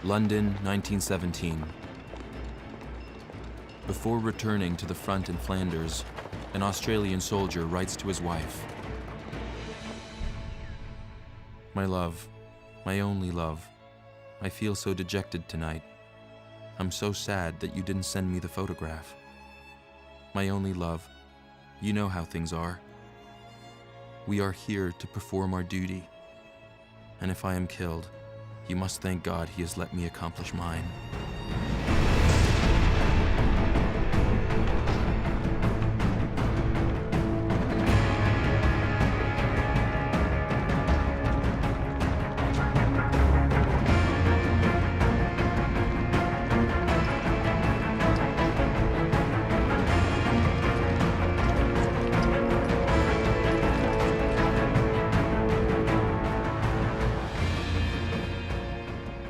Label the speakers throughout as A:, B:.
A: London, 1917. Before returning to the front in Flanders, an Australian soldier writes to his wife, "My love, my only love, I feel so dejected tonight. I'm so sad that you didn't send me the photograph. My only love, you know how things are. We are here to perform our duty, and if I am killed, you must thank God he has let me accomplish mine."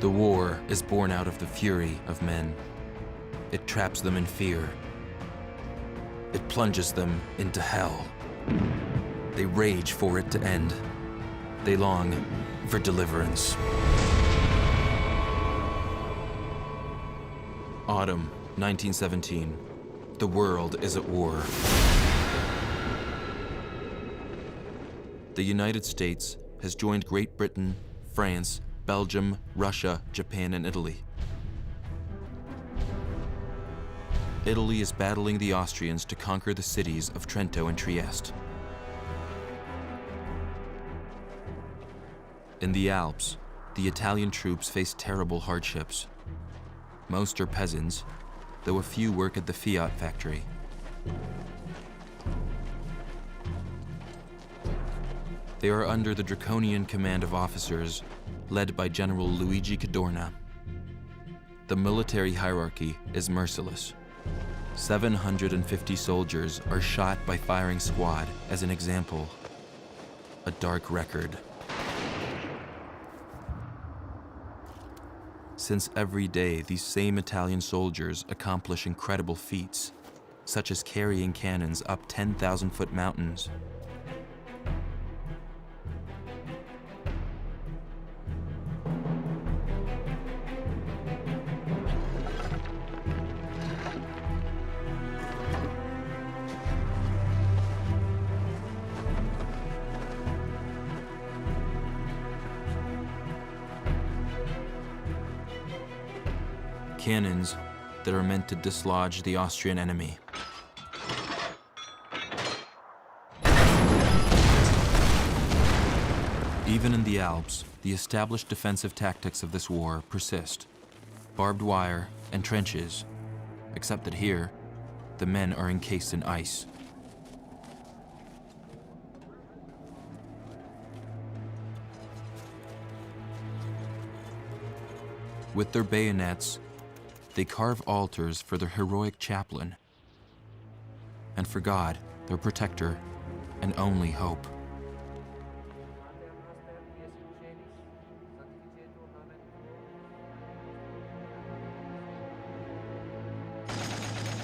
A: The war is born out of the fury of men. It traps them in fear. It plunges them into hell. They rage for it to end. They long for deliverance. Autumn, 1917. The world is at war. The United States has joined Great Britain, France, Belgium, Russia, Japan, and Italy. Italy is battling the Austrians to conquer the cities of Trento and Trieste. In the Alps, the Italian troops face terrible hardships. Most are peasants, though a few work at the Fiat factory. They are under the draconian command of officers led by General Luigi Cadorna. The military hierarchy is merciless. 750 soldiers are shot by firing squad as an example. A dark record. Since every day these same Italian soldiers accomplish incredible feats, such as carrying cannons up 10,000-foot mountains. Cannons that are meant to dislodge the Austrian enemy. Even in the Alps, the established defensive tactics of this war persist. Barbed wire and trenches, except that here, the men are encased in ice. With their bayonets, they carve altars for their heroic chaplain, and for God, their protector, and only hope.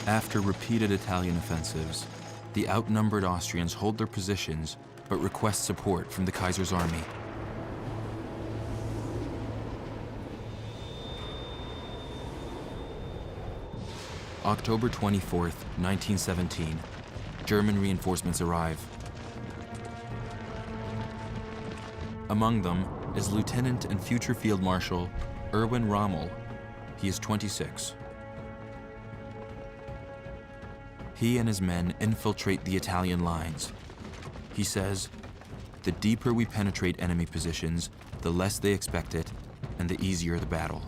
A: After repeated Italian offensives, the outnumbered Austrians hold their positions but request support from the Kaiser's army. October 24th, 1917, German reinforcements arrive. Among them is Lieutenant and future Field Marshal Erwin Rommel. He is 26. He and his men infiltrate the Italian lines. He says, "The deeper we penetrate enemy positions, the less they expect it, and the easier the battle."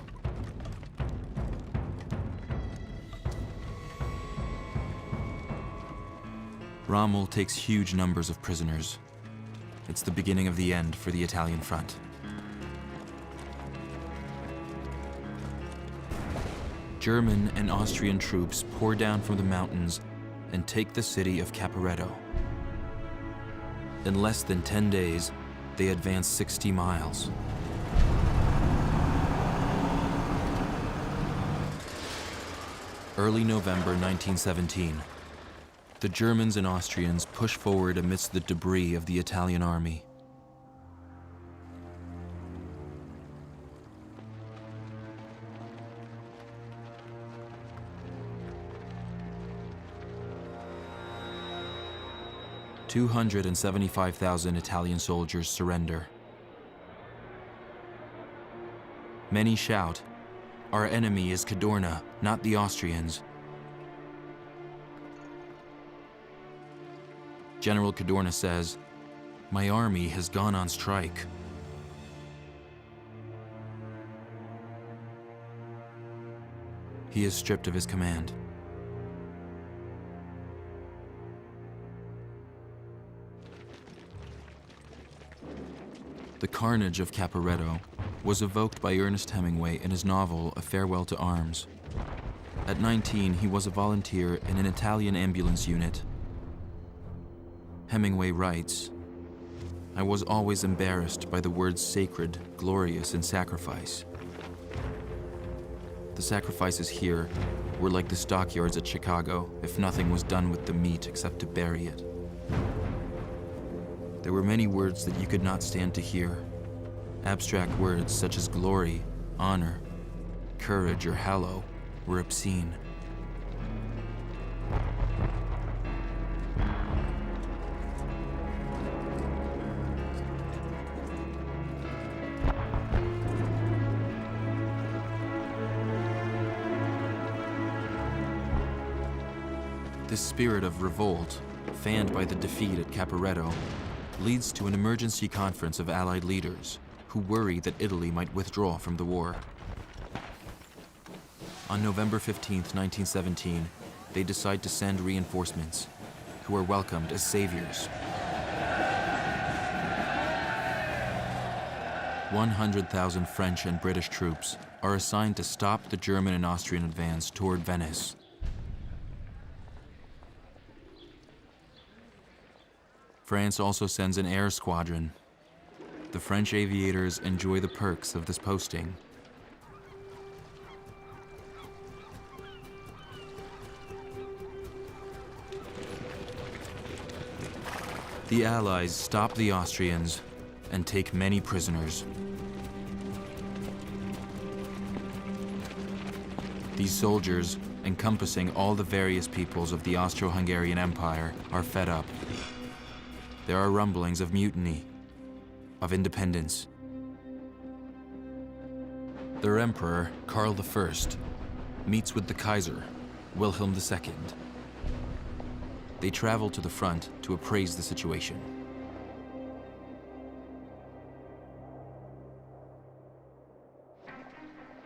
A: Rommel takes huge numbers of prisoners. It's the beginning of the end for the Italian front. German and Austrian troops pour down from the mountains and take the city of Caporetto. In less than 10 days, they advance 60 miles. Early November 1917. The Germans and Austrians push forward amidst the debris of the Italian army. 275,000 Italian soldiers surrender. Many shout, "Our enemy is Cadorna, not the Austrians." General Cadorna says, "My army has gone on strike." He is stripped of his command. The carnage of Caporetto was evoked by Ernest Hemingway in his novel A Farewell to Arms. At 19, he was a volunteer in an Italian ambulance unit. Hemingway writes, "I was always embarrassed by the words sacred, glorious, and sacrifice. The sacrifices here were like the stockyards at Chicago if nothing was done with the meat except to bury it. There were many words that you could not stand to hear. Abstract words such as glory, honor, courage, or hallow were obscene. This spirit of revolt, fanned by the defeat at Caporetto, leads to an emergency conference of Allied leaders who worry that Italy might withdraw from the war. On November 15, 1917, they decide to send reinforcements, who are welcomed as saviors. 100,000 French and British troops are assigned to stop the German and Austrian advance toward Venice. France also sends an air squadron. The French aviators enjoy the perks of this posting. The Allies stop the Austrians and take many prisoners. These soldiers, encompassing all the various peoples of the Austro-Hungarian Empire, are fed up. There are rumblings of mutiny, of independence. Their emperor, Karl I, meets with the Kaiser, Wilhelm II. They travel to the front to appraise the situation.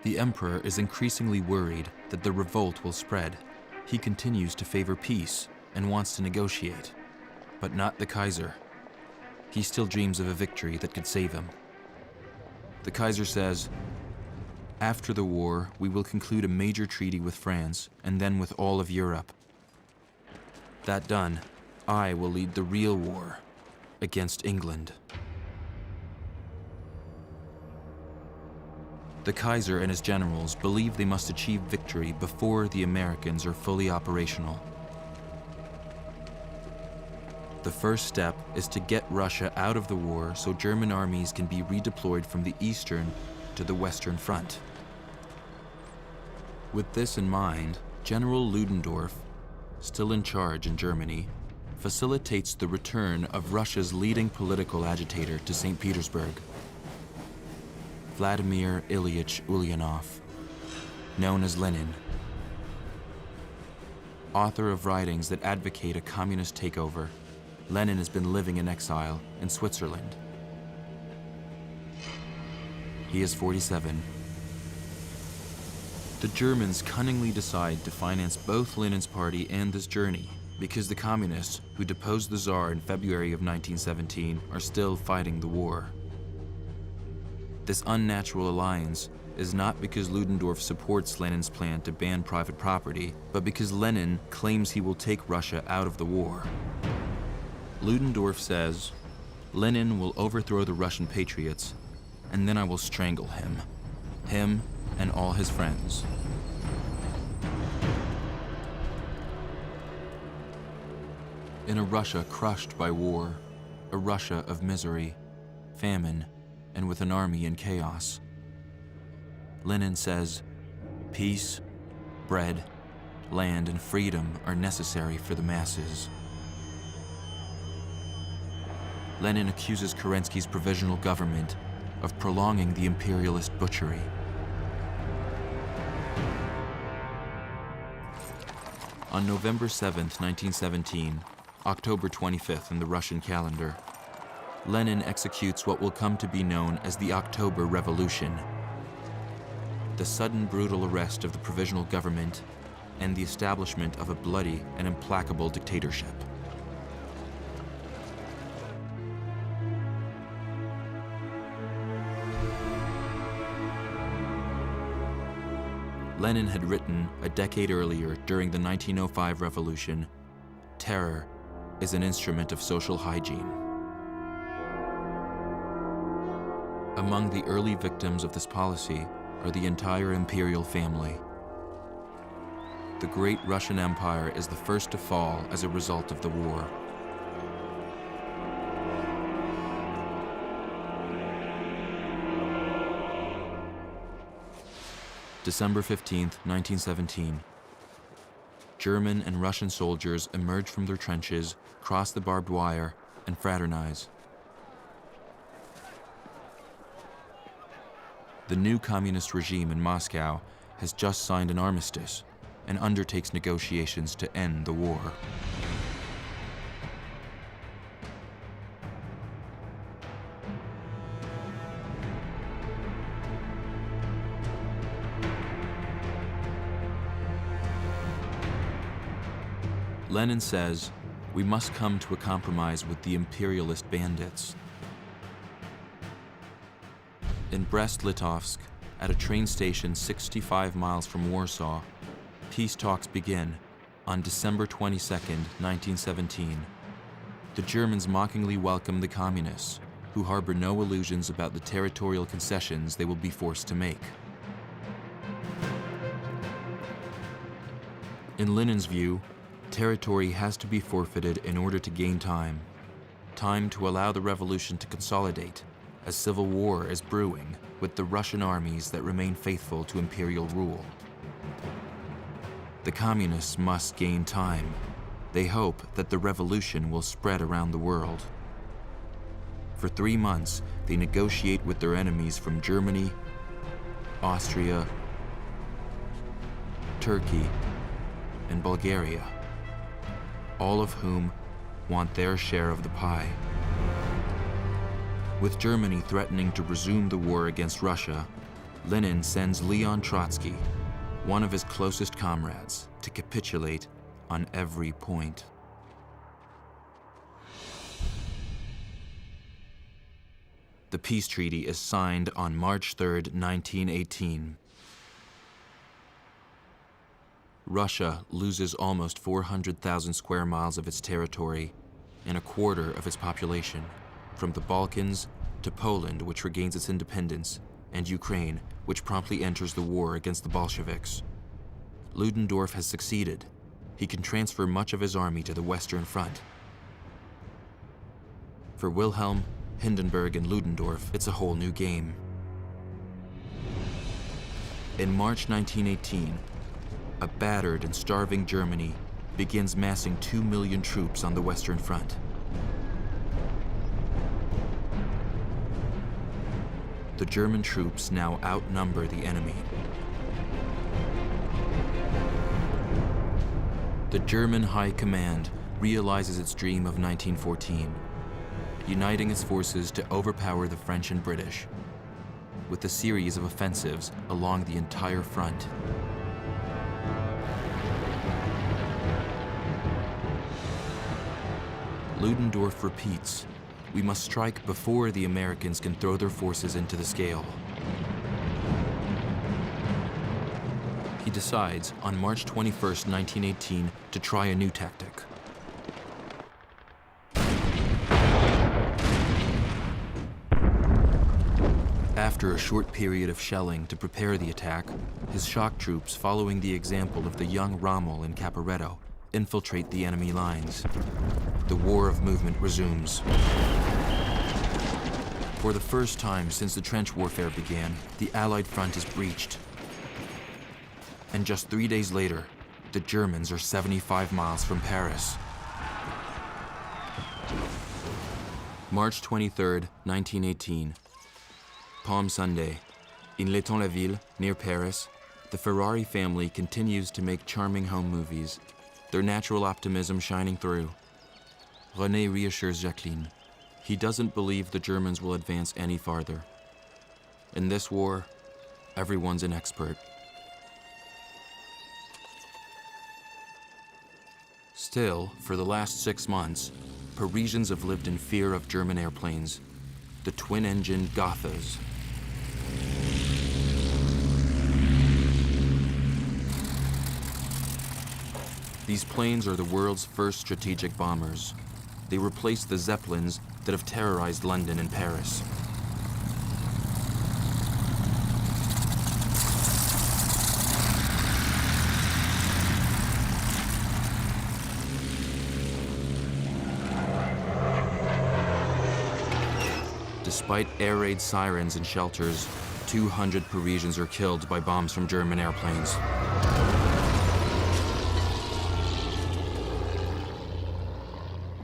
A: The emperor is increasingly worried that the revolt will spread. He continues to favor peace and wants to negotiate. But not the Kaiser. He still dreams of a victory that could save him. The Kaiser says, "After the war, we will conclude a major treaty with France and then with all of Europe. That done, I will lead the real war against England." The Kaiser and his generals believe they must achieve victory before the Americans are fully operational. The first step is to get Russia out of the war so German armies can be redeployed from the eastern to the western front. With this in mind, General Ludendorff, still in charge in Germany, facilitates the return of Russia's leading political agitator to St. Petersburg, Vladimir Ilyich Ulyanov, known as Lenin. Author of writings that advocate a communist takeover, Lenin has been living in exile in Switzerland. He is 47. The Germans cunningly decide to finance both Lenin's party and this journey because the communists who deposed the Tsar in February of 1917 are still fighting the war. This unnatural alliance is not because Ludendorff supports Lenin's plan to ban private property, but because Lenin claims he will take Russia out of the war. Ludendorff says, "Lenin will overthrow the Russian patriots, and then I will strangle him and all his friends." In a Russia crushed by war, a Russia of misery, famine, and with an army in chaos, Lenin says, peace, bread, land, and freedom are necessary for the masses. Lenin accuses Kerensky's provisional government of prolonging the imperialist butchery. On November 7, 1917, October 25th in the Russian calendar, Lenin executes what will come to be known as the October Revolution, the sudden brutal arrest of the provisional government and the establishment of a bloody and implacable dictatorship. Lenin had written a decade earlier during the 1905 revolution, "Terror is an instrument of social hygiene." Among the early victims of this policy are the entire imperial family. The great Russian Empire is the first to fall as a result of the war. December 15, 1917. German and Russian soldiers emerge from their trenches, cross the barbed wire, and fraternize. The new communist regime in Moscow has just signed an armistice and undertakes negotiations to end the war. Lenin says, "We must come to a compromise with the imperialist bandits." In Brest-Litovsk, at a train station 65 miles from Warsaw, peace talks begin on December 22, 1917. The Germans mockingly welcome the communists, who harbor no illusions about the territorial concessions they will be forced to make. In Lenin's view, territory has to be forfeited in order to gain time to allow the revolution to consolidate, as civil war is brewing with the Russian armies that remain faithful to imperial rule. The communists must gain time. They hope that the revolution will spread around the world. For 3 months, they negotiate with their enemies from Germany, Austria, Turkey, and Bulgaria, all of whom want their share of the pie. With Germany threatening to resume the war against Russia, Lenin sends Leon Trotsky, one of his closest comrades, to capitulate on every point. The peace treaty is signed on March 3, 1918. Russia loses almost 400,000 square miles of its territory and a quarter of its population, from the Balkans to Poland, which regains its independence, and Ukraine, which promptly enters the war against the Bolsheviks. Ludendorff has succeeded. He can transfer much of his army to the Western Front. For Wilhelm, Hindenburg, and Ludendorff, it's a whole new game. In March 1918, a battered and starving Germany begins massing 2 million troops on the Western Front. The German troops now outnumber the enemy. The German High Command realizes its dream of 1914, uniting its forces to overpower the French and British, with a series of offensives along the entire front. Ludendorff repeats, "We must strike before the Americans can throw their forces into the scale." He decides on March 21, 1918, to try a new tactic. After a short period of shelling to prepare the attack, his shock troops, following the example of the young Rommel and Caporetto, infiltrate the enemy lines. The war of movement resumes. For the first time since the trench warfare began, the Allied front is breached. And just 3 days later, the Germans are 75 miles from Paris. March 23, 1918. Palm Sunday. In L'étang-la-Ville, near Paris, the Ferrari family continues to make charming home movies, their natural optimism shining through. René reassures Jacqueline. He doesn't believe the Germans will advance any farther. In this war, everyone's an expert. Still, for the last 6 months, Parisians have lived in fear of German airplanes, the twin-engine Gothas. These planes are the world's first strategic bombers. They replace the Zeppelins that have terrorized London and Paris. Despite air raid sirens and shelters, 200 Parisians are killed by bombs from German airplanes.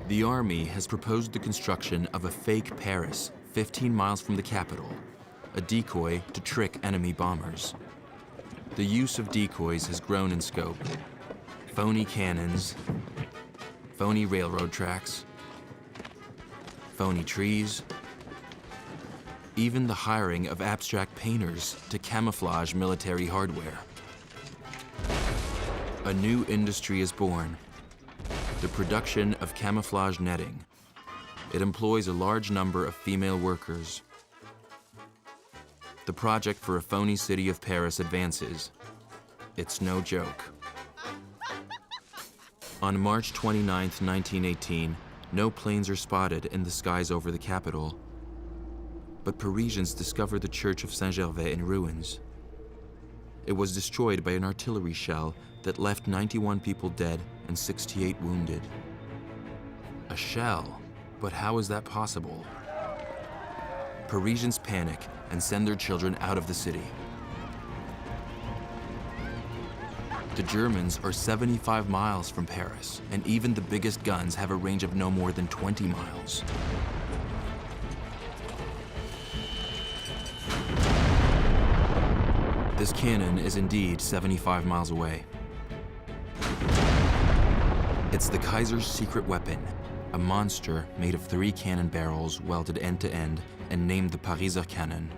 A: The army has proposed the construction of a fake Paris 15 miles from the capital, a decoy to trick enemy bombers. The use of decoys has grown in scope. Phony cannons, phony railroad tracks, phony trees, even the hiring of abstract painters to camouflage military hardware. A new industry is born, the production of camouflage netting. It employs a large number of female workers. The project for a phony city of Paris advances. It's no joke. On March 29, 1918, no planes are spotted in the skies over the capital. But Parisians discover the church of Saint-Gervais in ruins. It was destroyed by an artillery shell that left 91 people dead and 68 wounded. A shell? But how is that possible? Parisians panic and send their children out of the city. The Germans are 75 miles from Paris, and even the biggest guns have a range of no more than 20 miles. This cannon is indeed 75 miles away. It's the Kaiser's secret weapon, a monster made of 3 cannon barrels welded end to end and named the Pariser cannon.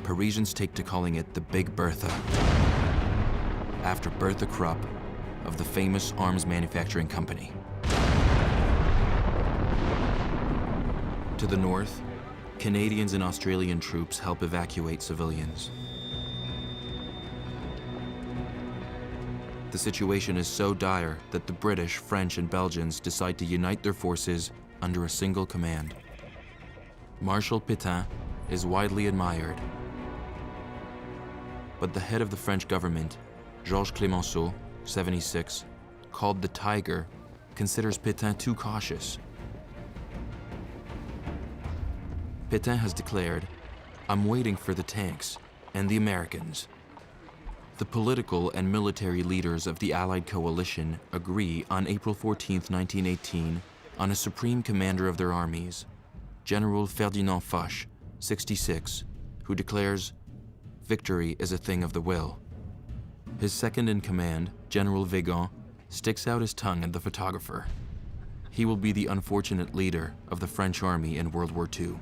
A: Parisians take to calling it the Big Bertha, after Bertha Krupp of the famous arms manufacturing company. To the north, Canadians and Australian troops help evacuate civilians. The situation is so dire that the British, French, and Belgians decide to unite their forces under a single command. Marshal Pétain is widely admired, but the head of the French government, Georges Clemenceau, 76, called the Tiger, considers Pétain too cautious. Pétain has declared, "I'm waiting for the tanks and the Americans." The political and military leaders of the Allied coalition agree on April 14, 1918, on a supreme commander of their armies, General Ferdinand Foch, 66, who declares, "Victory is a thing of the will." His second in command, General Weygand, sticks out his tongue at the photographer. He will be the unfortunate leader of the French army in World War II.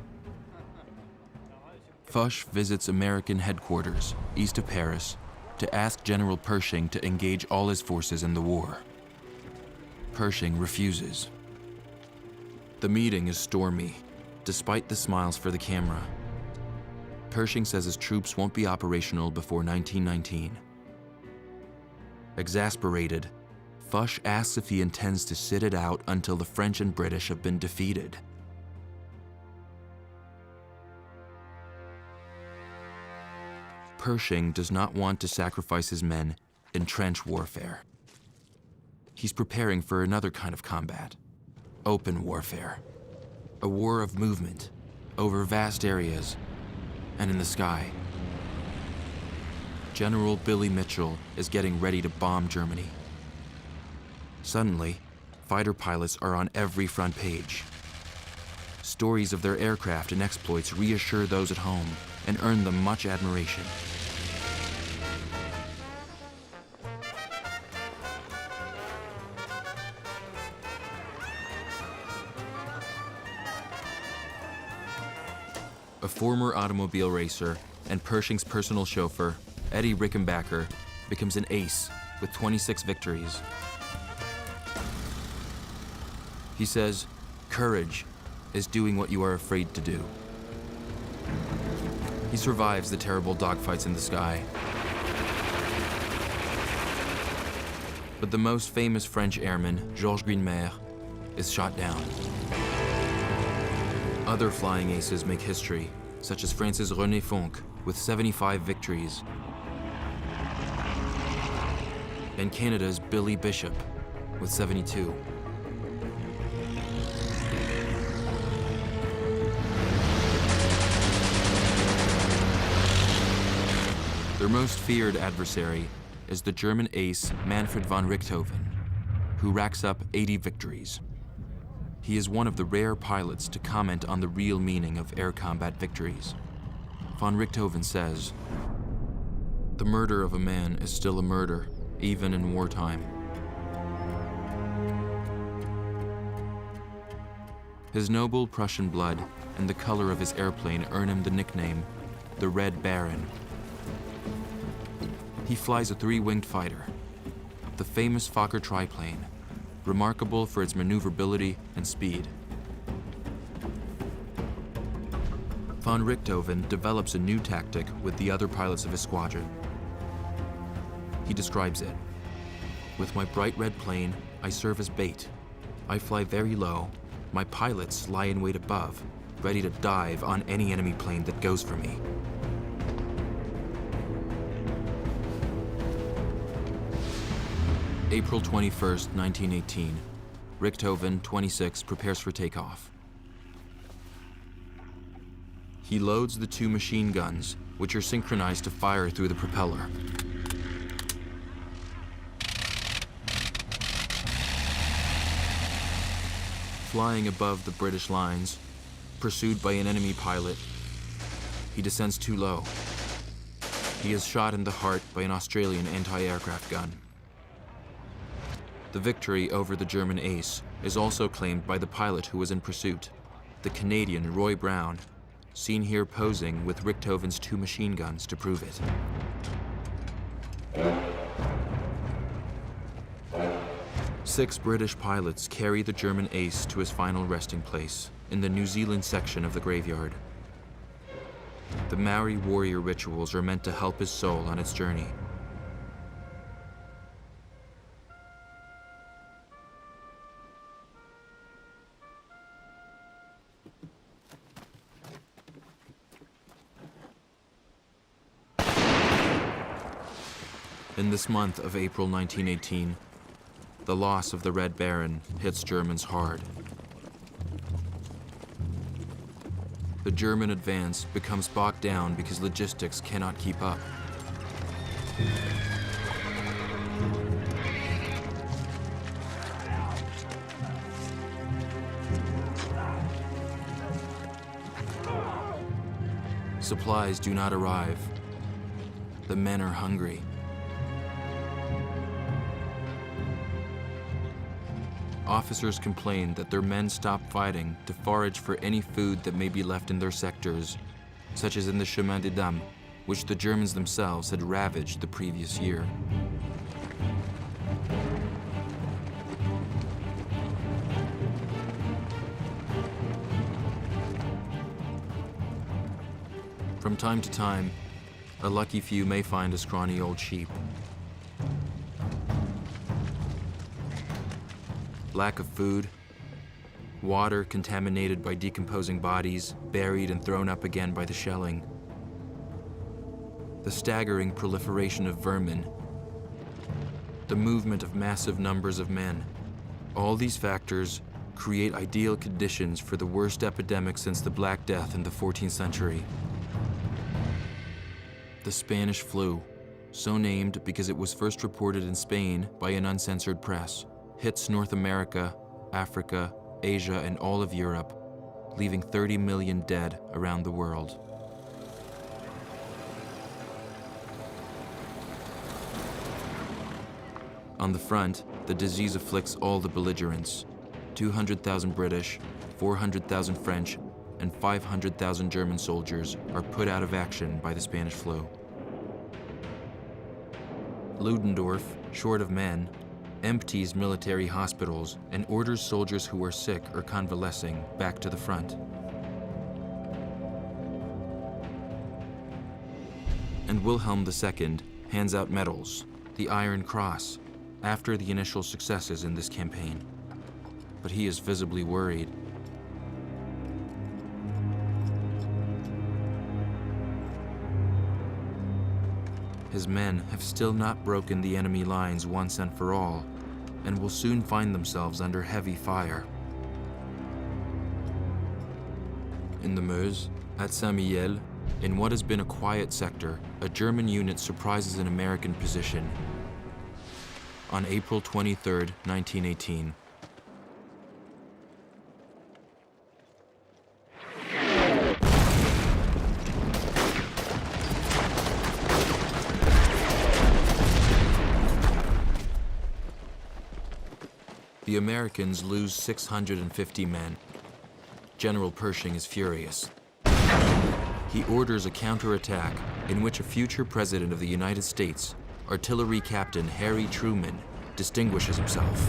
A: Foch visits American headquarters, east of Paris, to ask General Pershing to engage all his forces in the war. Pershing refuses. The meeting is stormy, despite the smiles for the camera. Pershing says his troops won't be operational before 1919. Exasperated, Foch asks if he intends to sit it out until the French and British have been defeated. Pershing does not want to sacrifice his men in trench warfare. He's preparing for another kind of combat, open warfare, a war of movement over vast areas and in the sky. General Billy Mitchell is getting ready to bomb Germany. Suddenly, fighter pilots are on every front page. Stories of their aircraft and exploits reassure those at home and earn them much admiration. A former automobile racer and Pershing's personal chauffeur, Eddie Rickenbacker, becomes an ace with 26 victories. He says, "Courage is doing what you are afraid to do." He survives the terrible dogfights in the sky. But the most famous French airman, Georges Greenmer, is shot down. Other flying aces make history, such as France's René Fonck with 75 victories, and Canada's Billy Bishop with 72. Their most feared adversary is the German ace Manfred von Richthofen, who racks up 80 victories. He is one of the rare pilots to comment on the real meaning of air combat victories. Von Richthofen says, "The murder of a man is still a murder, even in wartime." His noble Prussian blood and the color of his airplane earn him the nickname, the Red Baron. He flies a three-winged fighter, the famous Fokker triplane, remarkable for its maneuverability and speed. Von Richthofen develops a new tactic with the other pilots of his squadron. He describes it. "With my bright red plane, I serve as bait. I fly very low. My pilots lie in wait above, ready to dive on any enemy plane that goes for me." April 21st, 1918. Richthofen, 26, prepares for takeoff. He loads the two machine guns, which are synchronized to fire through the propeller. Flying above the British lines, pursued by an enemy pilot, he descends too low. He is shot in the heart by an Australian anti-aircraft gun. The victory over the German ace is also claimed by the pilot who was in pursuit, the Canadian Roy Brown, seen here posing with Richthofen's two machine guns to prove it. Six British pilots carry the German ace to his final resting place in the New Zealand section of the graveyard. The Maori warrior rituals are meant to help his soul on its journey. In this month of April 1918, the loss of the Red Baron hits Germans hard. The German advance becomes bogged down because logistics cannot keep up. Supplies do not arrive. The men are hungry. Officers complain that their men stop fighting to forage for any food that may be left in their sectors, such as in the Chemin des Dames, which the Germans themselves had ravaged the previous year. From time to time, a lucky few may find a scrawny old sheep. Lack of food, water contaminated by decomposing bodies, buried and thrown up again by the shelling, the staggering proliferation of vermin, the movement of massive numbers of men. All these factors create ideal conditions for the worst epidemic since the Black Death in the 14th century. The Spanish flu, so named because it was first reported in Spain by an uncensored press, hits North America, Africa, Asia, and all of Europe, leaving 30 million dead around the world. On the front, the disease afflicts all the belligerents. 200,000 British, 400,000 French, and 500,000 German soldiers are put out of action by the Spanish flu. Ludendorff, short of men, empties military hospitals and orders soldiers who are sick or convalescing back to the front. And Wilhelm II hands out medals, the Iron Cross, after the initial successes in this campaign. But he is visibly worried. His men have still not broken the enemy lines once and for all, and will soon find themselves under heavy fire. In the Meuse, at Saint-Mihiel, in what has been a quiet sector, a German unit surprises an American position. On April 23, 1918. The Americans lose 650 men. General Pershing is furious. He orders a counterattack in which a future president of the United States, Artillery Captain Harry Truman, distinguishes himself.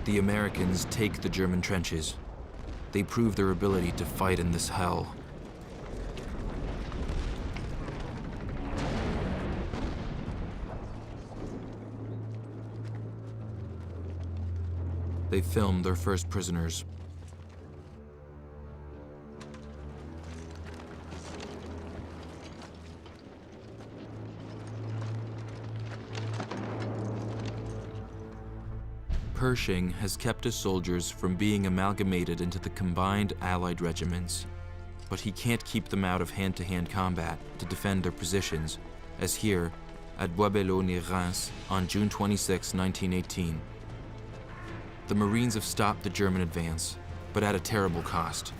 A: The Americans take the German trenches. They prove their ability to fight in this hell. They film their first prisoners. Pershing has kept his soldiers from being amalgamated into the combined Allied regiments, but he can't keep them out of hand-to-hand combat to defend their positions, as here at Bois-Belleau near Reims on June 26, 1918. The Marines have stopped the German advance, but at a terrible cost.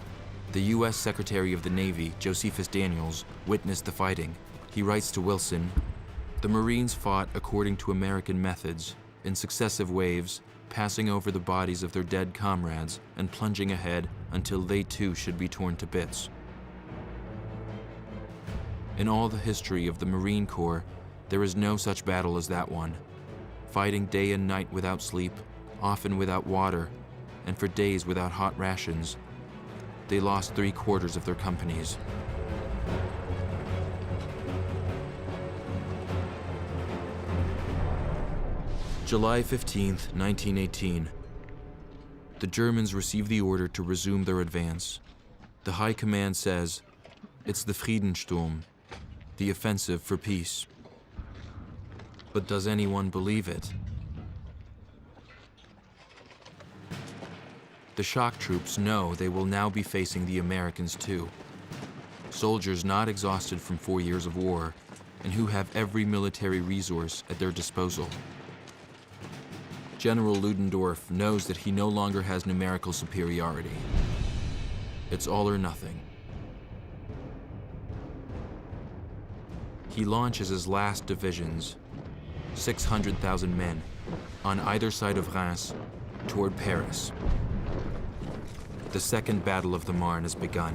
A: The U.S. Secretary of the Navy, Josephus Daniels, witnessed the fighting. He writes to Wilson, "The Marines fought according to American methods, in successive waves, passing over the bodies of their dead comrades and plunging ahead until they too should be torn to bits." In all the history of the Marine Corps, there is no such battle as that one. Fighting day and night without sleep, often without water, and for days without hot rations, they lost 3/4 of their companies. July 15, 1918. The Germans receive the order to resume their advance. The High Command says, it's the Friedensturm, the offensive for peace. But does anyone believe it? The shock troops know they will now be facing the Americans too. Soldiers not exhausted from 4 years of war, and who have every military resource at their disposal. General Ludendorff knows that he no longer has numerical superiority. It's all or nothing. He launches his last divisions, 600,000 men, on either side of Reims, toward Paris. The Second Battle of the Marne has begun.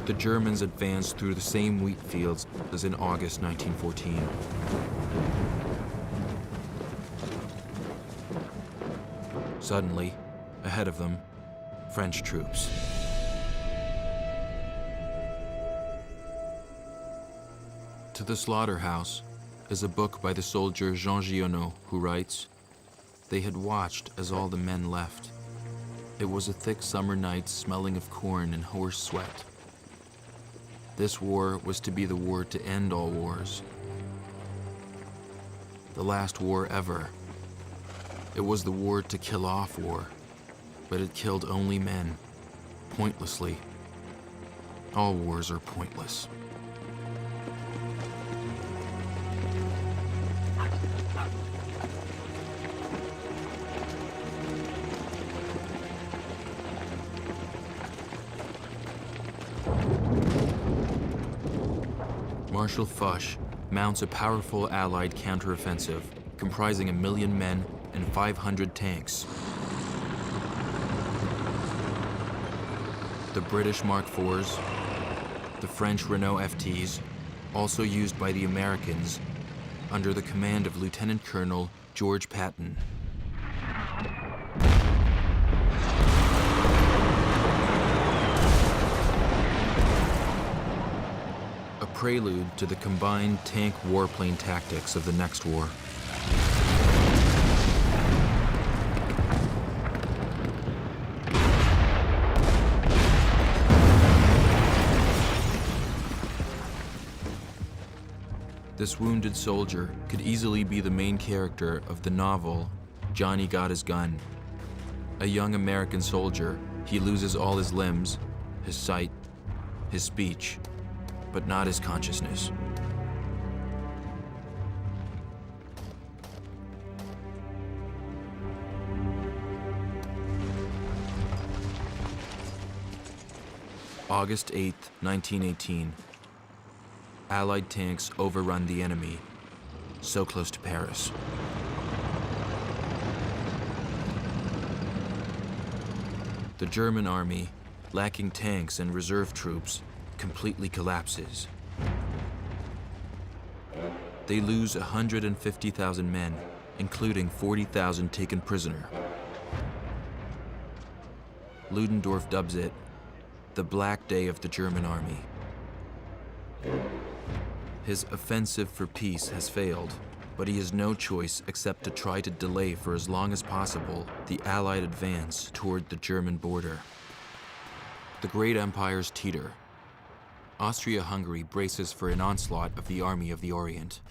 A: The Germans advance through the same wheat fields as in August 1914. Suddenly, ahead of them, French troops. To the Slaughterhouse is a book by the soldier Jean Giono, who writes, "They had watched as all the men left. It was a thick summer night smelling of corn and horse sweat. This war was to be the war to end all wars. The last war ever. It was the war to kill off war, but it killed only men, pointlessly All wars are pointless. Marshal Foch mounts a powerful Allied counteroffensive comprising 1 million men and 500 tanks. The British Mark IVs, the French Renault FTs, also used by the Americans under the command of Lieutenant Colonel George Patton. A prelude to the combined tank warplane tactics of the next war. This wounded soldier could easily be the main character of the novel Johnny Got His Gun. A young American soldier, he loses all his limbs, his sight, his speech, but not his consciousness. August 8th, 1918. Allied tanks overrun the enemy, so close to Paris. The German army, lacking tanks and reserve troops, completely collapses. They lose 150,000 men, including 40,000 taken prisoner. Ludendorff dubs it the Black Day of the German army. His offensive for peace has failed, but he has no choice except to try to delay for as long as possible the Allied advance toward the German border. The great empires teeter. Austria-Hungary braces for an onslaught of the Army of the Orient.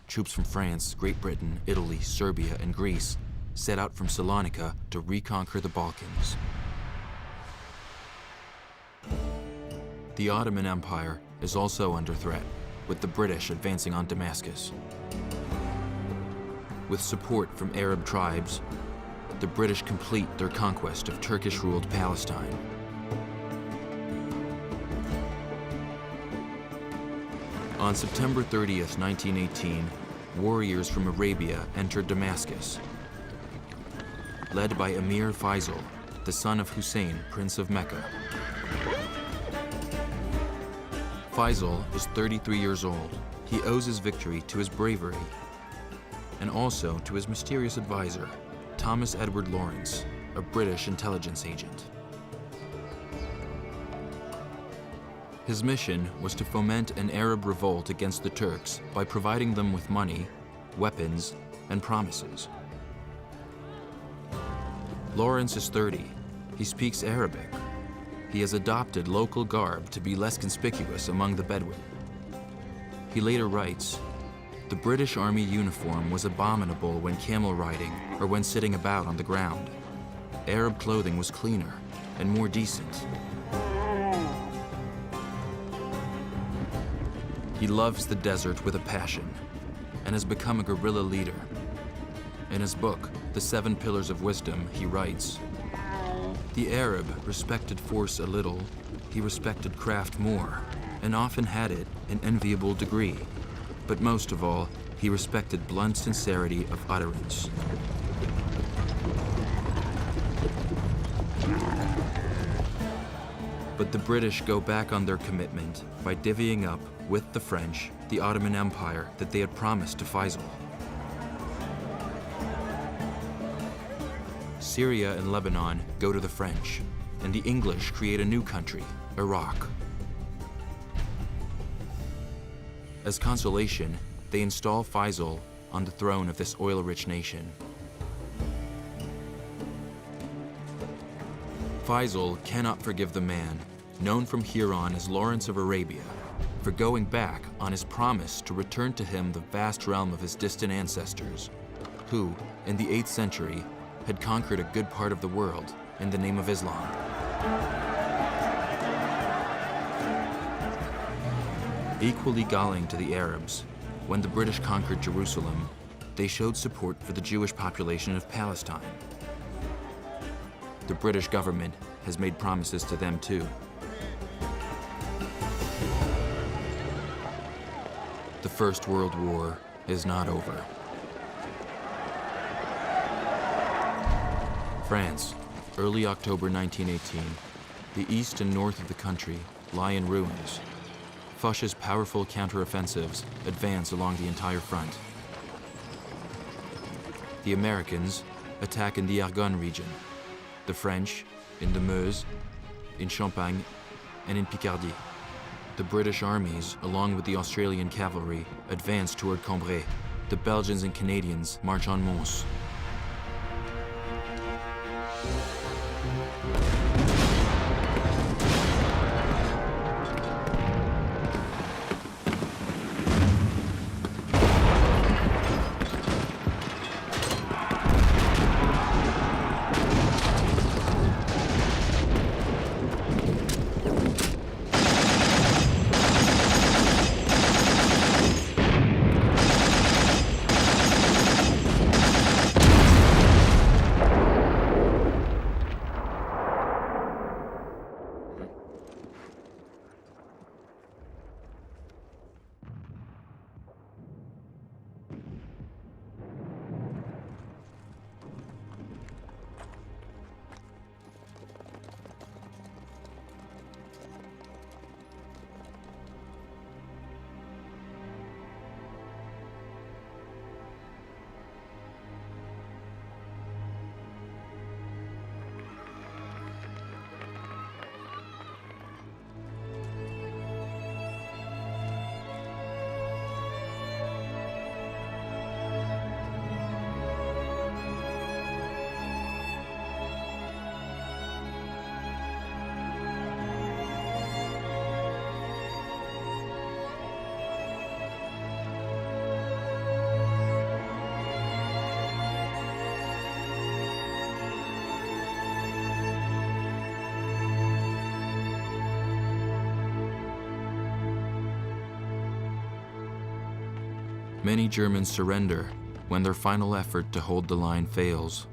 A: Troops from France, Great Britain, Italy, Serbia, and Greece set out from Salonika to reconquer the Balkans. The Ottoman Empire is also under threat, with the British advancing on Damascus. With support from Arab tribes, the British complete their conquest of Turkish-ruled Palestine. On September 30th, 1918, warriors from Arabia entered Damascus, led by Emir Faisal, the son of Hussein, Prince of Mecca. Faisal is 33 years old. He owes his victory to his bravery and also to his mysterious advisor, Thomas Edward Lawrence, a British intelligence agent. His mission was to foment an Arab revolt against the Turks by providing them with money, weapons, and promises. Lawrence is 30. He speaks Arabic. He has adopted local garb to be less conspicuous among the Bedouin. He later writes, "The British Army uniform was abominable when camel riding or when sitting about on the ground. Arab clothing was cleaner and more decent." He loves the desert with a passion and has become a guerrilla leader. In his book, The 7 Pillars of Wisdom, he writes, "The Arab respected force a little, he respected craft more, and often had it in enviable degree. But most of all, he respected blunt sincerity of utterance." But the British go back on their commitment by divvying up, with the French, the Ottoman Empire that they had promised to Faisal. Syria and Lebanon go to the French, and the English create a new country, Iraq. As consolation, they install Faisal on the throne of this oil-rich nation. Faisal cannot forgive the man, known from here on as Lawrence of Arabia, for going back on his promise to return to him the vast realm of his distant ancestors, who, in the 8th century, had conquered a good part of the world in the name of Islam. Equally galling to the Arabs, when the British conquered Jerusalem, they showed support for the Jewish population of Palestine. The British government has made promises to them too. The First World War is not over. France, early October 1918, the east and north of the country lie in ruins. Foch's powerful counteroffensives advance along the entire front. The Americans attack in the Argonne region, the French in the Meuse, in Champagne, and in Picardy. The British armies, along with the Australian cavalry, advance toward Cambrai. The Belgians and Canadians march on Mons. Many Germans surrender when their final effort to hold the line fails.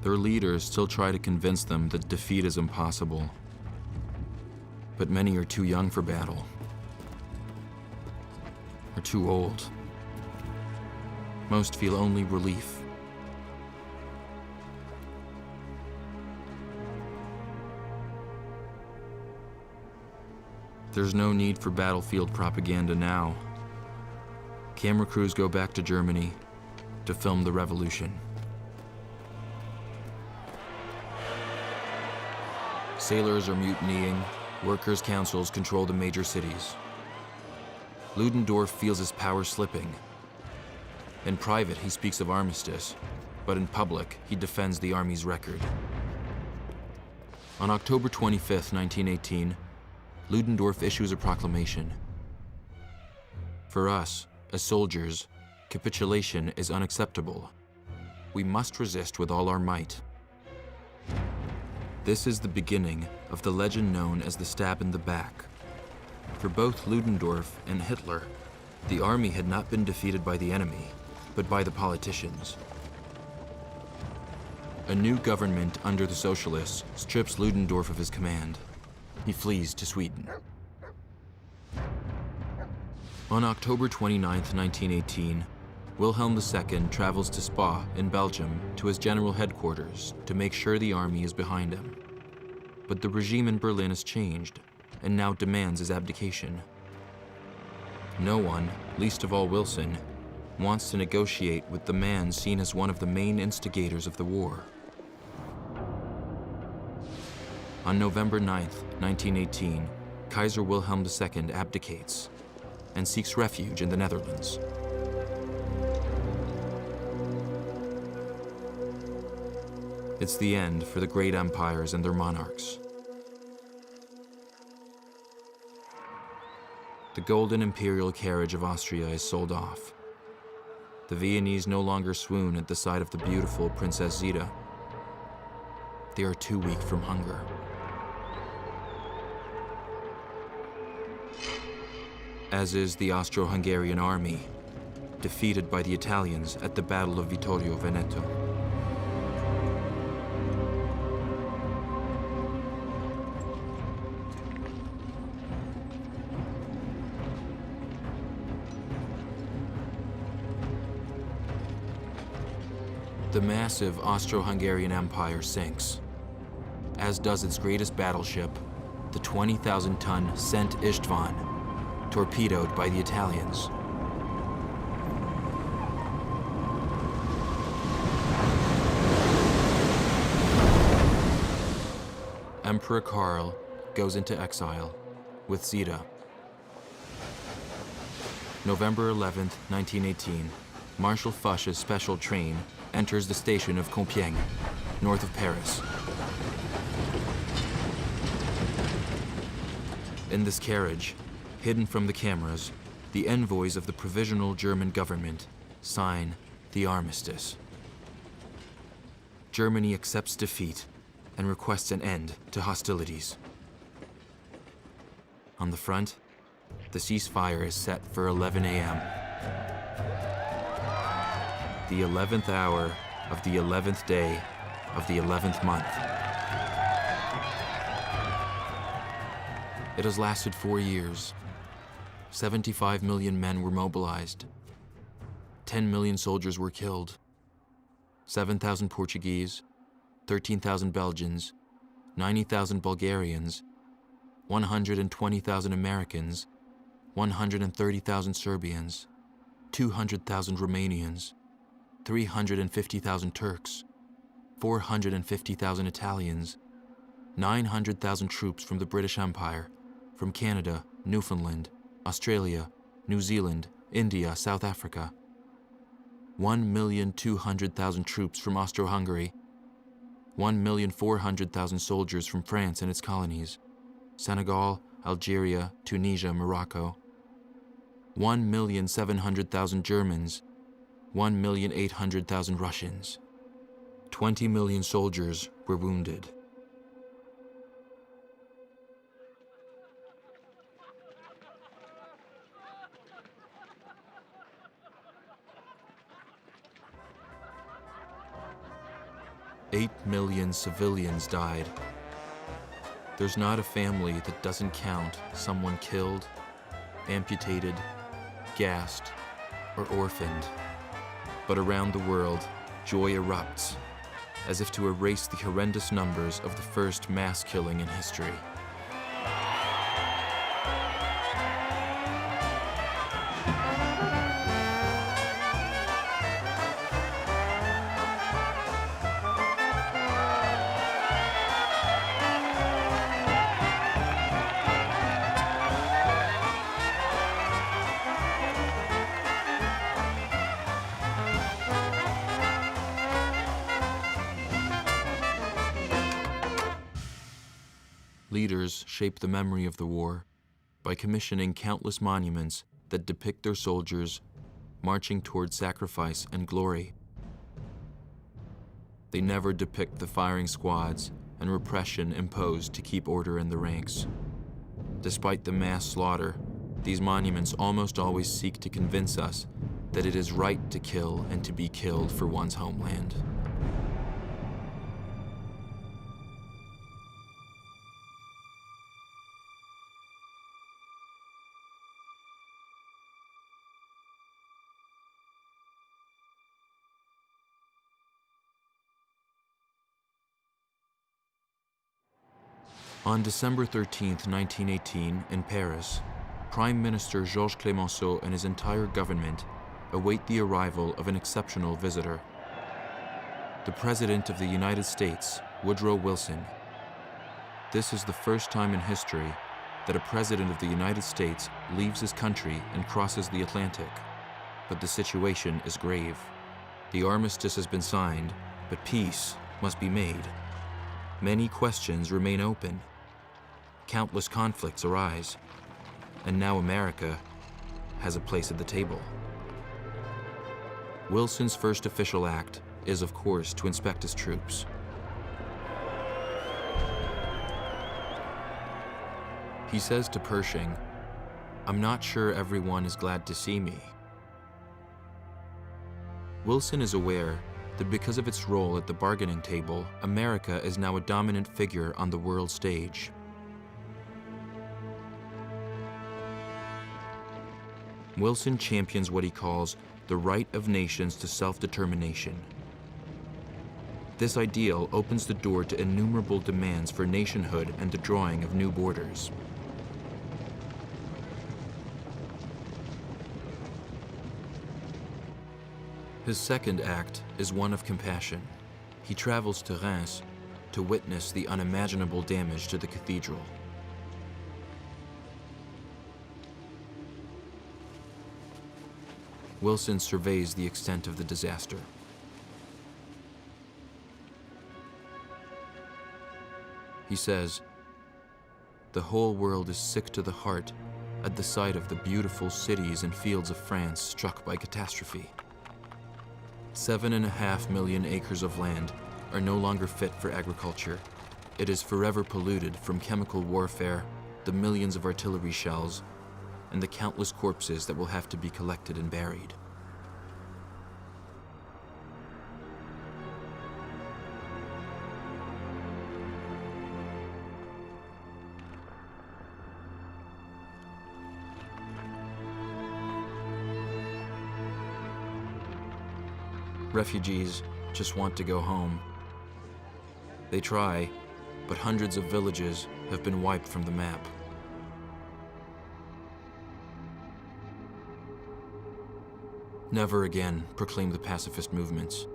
A: Their leaders still try to convince them that defeat is impossible. But many are too young for battle, or too old. Most feel only relief. There's no need for battlefield propaganda now. Camera crews go back to Germany to film the revolution. Sailors are mutinying, workers' councils control the major cities. Ludendorff feels his power slipping. In private, he speaks of armistice, but in public, he defends the army's record. On October 25, 1918, Ludendorff issues a proclamation. For us, as soldiers, capitulation is unacceptable. We must resist with all our might. This is the beginning of the legend known as the stab in the back. For both Ludendorff and Hitler, the army had not been defeated by the enemy, but by the politicians. A new government under the socialists strips Ludendorff of his command. He flees to Sweden. On October 29, 1918, Wilhelm II travels to Spa in Belgium to his general headquarters to make sure the army is behind him. But the regime in Berlin has changed and now demands his abdication. No one, least of all Wilson, wants to negotiate with the man seen as one of the main instigators of the war. On November 9, 1918, Kaiser Wilhelm II abdicates and seeks refuge in the Netherlands. It's the end for the great empires and their monarchs. The golden imperial carriage of Austria is sold off. The Viennese no longer swoon at the sight of the beautiful Princess Zita. They are too weak from hunger. as is the Austro-Hungarian army, defeated by the Italians at the Battle of Vittorio Veneto. The massive Austro-Hungarian Empire sinks, as does its greatest battleship, the 20,000-ton Szent István, torpedoed by the Italians. Emperor Karl goes into exile with Zita. November 11, 1918, Marshal Foch's special train enters the station of Compiègne, north of Paris. In this carriage, hidden from the cameras, the envoys of the Provisional German government sign the armistice. Germany accepts defeat and requests an end to hostilities. On the front, the ceasefire is set for 11 a.m. The 11th hour of the 11th day of the 11th month. It has lasted 4 years. 75 million men were mobilized. 10 million soldiers were killed. 7,000 Portuguese, 13,000 Belgians, 90,000 Bulgarians, 120,000 Americans, 130,000 Serbians, 200,000 Romanians, 350,000 Turks, 450,000 Italians, 900,000 troops from the British Empire, from Canada, Newfoundland, Australia, New Zealand, India, South Africa, 1,200,000 troops from Austria-Hungary, 1,400,000 soldiers from France and its colonies, Senegal, Algeria, Tunisia, Morocco, 1,700,000 Germans, 1,800,000 Russians. 20 million soldiers were wounded. Eight million civilians died. There's not a family that doesn't count someone killed, amputated, gassed, or orphaned. But around the world, joy erupts, as if to erase the horrendous numbers of the first mass killing in history. Leaders shape the memory of the war by commissioning countless monuments that depict their soldiers marching toward sacrifice and glory. They never depict the firing squads and repression imposed to keep order in the ranks. Despite the mass slaughter, these monuments almost always seek to convince us that it is right to kill and to be killed for one's homeland. On December 13, 1918, in Paris, Prime Minister Georges Clemenceau and his entire government await the arrival of an exceptional visitor. The President of the United States, Woodrow Wilson. This is the first time in history that a President of the United States leaves his country and crosses the Atlantic. But the situation is grave. The armistice has been signed, but peace must be made. Many questions remain open. Countless conflicts arise, and now America has a place at the table. Wilson's first official act is, of course, to inspect his troops. He says to Pershing, I'm not sure everyone is glad to see me. Wilson is aware that because of its role at the bargaining table, America is now a dominant figure on the world stage. Wilson champions what he calls the right of nations to self-determination. This ideal opens the door to innumerable demands for nationhood and the drawing of new borders. His second act is one of compassion. He travels to Reims to witness the unimaginable damage to the cathedral. Wilson surveys the extent of the disaster. He says, "The whole world is sick to the heart at the sight of the beautiful cities and fields of France struck by catastrophe. 7.5 million acres of land are no longer fit for agriculture. It is forever polluted from chemical warfare, the millions of artillery shells, and the countless corpses that will have to be collected and buried." Refugees just want to go home. They try, but hundreds of villages have been wiped from the map. Never again, proclaim the pacifist movements.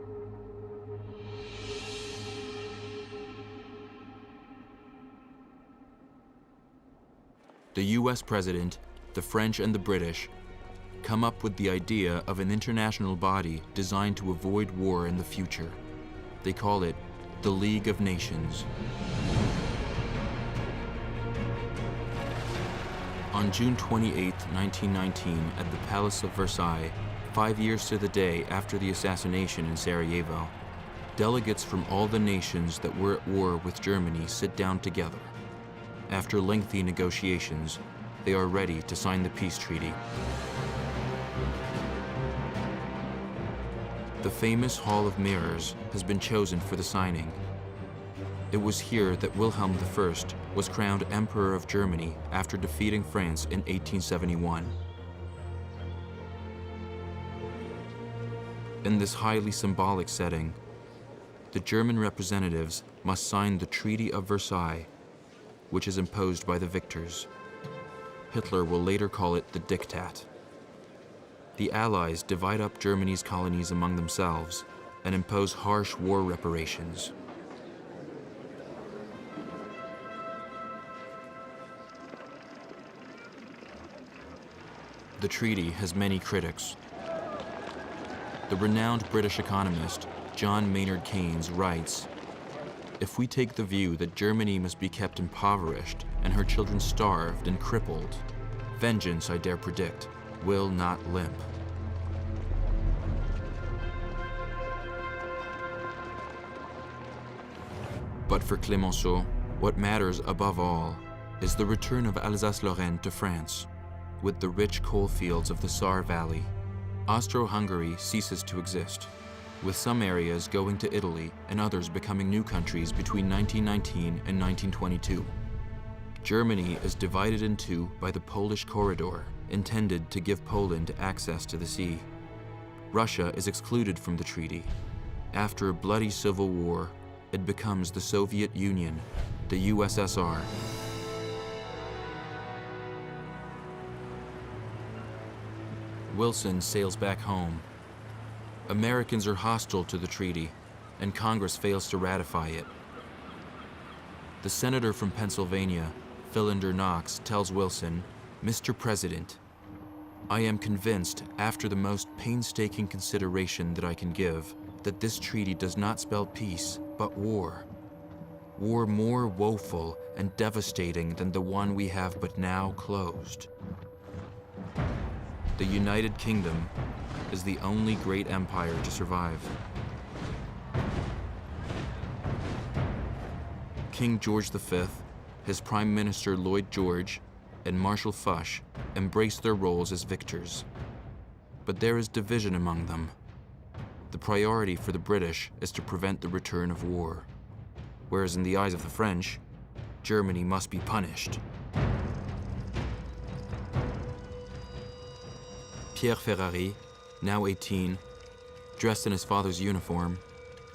A: The US president, the French and the British come up with the idea of an international body designed to avoid war in the future. They call it the League of Nations. On June 28, 1919, at the Palace of Versailles, 5 years to the day after the assassination in Sarajevo, delegates from all the nations that were at war with Germany sit down together. After lengthy negotiations, they are ready to sign the peace treaty. The famous Hall of Mirrors has been chosen for the signing. It was here that Wilhelm I was crowned Emperor of Germany after defeating France in 1871. In this highly symbolic setting, the German representatives must sign the Treaty of Versailles, which is imposed by the victors. Hitler will later call it the Diktat. The Allies divide up Germany's colonies among themselves and impose harsh war reparations. The treaty has many critics. The renowned British economist John Maynard Keynes writes, "If we take the view that Germany must be kept impoverished and her children starved and crippled, vengeance, I dare predict, will not limp." But for Clemenceau, what matters above all is the return of Alsace-Lorraine to France. With the rich coal fields of the Saar Valley, Austria-Hungary ceases to exist, with some areas going to Italy and others becoming new countries between 1919 and 1922. Germany is divided in two by the Polish corridor, intended to give Poland access to the sea. Russia is excluded from the treaty. After a bloody civil war, it becomes the Soviet Union, the USSR. Wilson sails back home. Americans are hostile to the treaty, and Congress fails to ratify it. The senator from Pennsylvania, Philander Knox, tells Wilson, "Mr. President, I am convinced, after the most painstaking consideration that I can give, that this treaty does not spell peace, but war. War more woeful and devastating than the one we have but now closed. The United Kingdom is the only great empire to survive." King George V, his Prime Minister Lloyd George, and Marshal Foch embrace their roles as victors. But there is division among them. The priority for the British is to prevent the return of war, whereas in the eyes of the French, Germany must be punished. Pierre Ferrari, now 18, dressed in his father's uniform,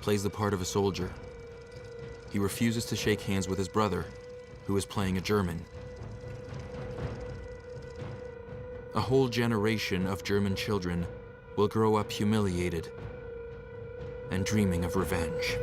A: plays the part of a soldier. He refuses to shake hands with his brother, who is playing a German. A whole generation of German children will grow up humiliated and dreaming of revenge.